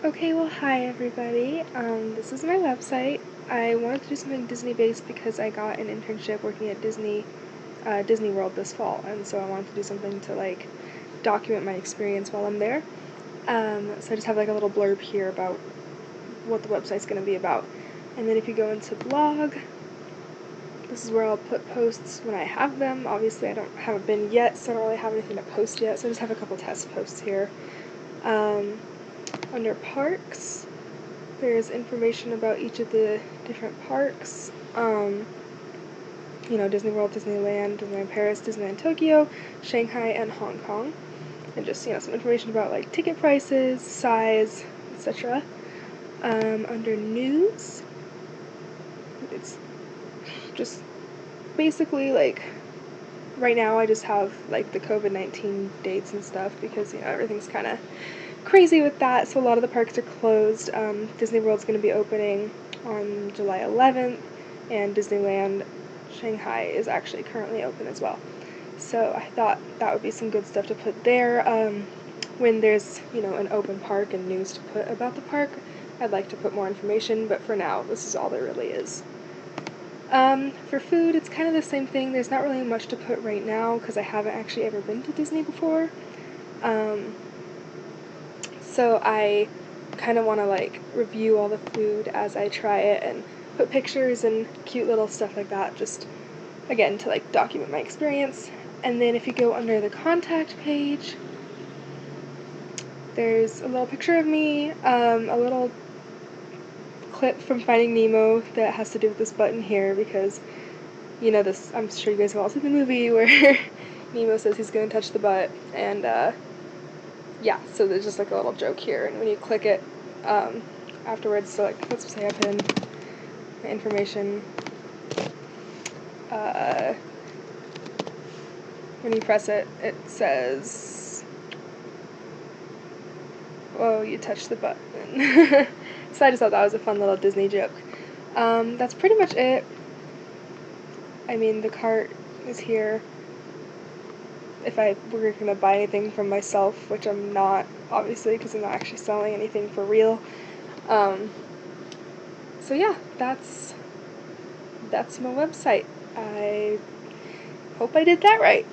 Okay, well, hi everybody. This is my website. I wanted to do something Disney-based because I got an internship working at Disney World this fall, and so I wanted to do something to document my experience while I'm there. So I just have a little blurb here about what the website's going to be about. And then if you go into blog, this is where I'll put posts when I have them. Obviously, haven't been yet, so I don't really have anything to post yet. So I just have a couple test posts here. Under parks, there's information about each of the different parks. Disney World, Disneyland, Disneyland Paris, Disneyland Tokyo, Shanghai, and Hong Kong. And just, some information about ticket prices, size, etc. Under news, it's just basically right now I just have the COVID-19 dates and stuff because everything's kind of crazy with that, so a lot of the parks are closed. Disney World's going to be opening on July 11th, and Disneyland Shanghai is actually currently open as well. So I thought that would be some good stuff to put there. When there's, an open park and news to put about the park, I'd like to put more information, but for now, this is all there really is. For food, it's kind of the same thing. There's not really much to put right now because I haven't actually ever been to Disney before. So I kind of want to review all the food as I try it and put pictures and cute little stuff like that, just again to document my experience. And then if you go under the contact page, there's a little picture of me, a little clip from Finding Nemo that has to do with this button here because this, I'm sure you guys have all seen the movie where Nemo says he's going to touch the butt, and yeah, so there's just a little joke here, and when you click it afterwards, so let's say I put in my information, when you press it, it says, "Whoa, you touched the button." So I just thought that was a fun little Disney joke. That's pretty much it. I mean, the cart is here. If I were going to buy anything from myself, which I'm not, obviously, because I'm not actually selling anything for real. So yeah, that's my website. I hope I did that right.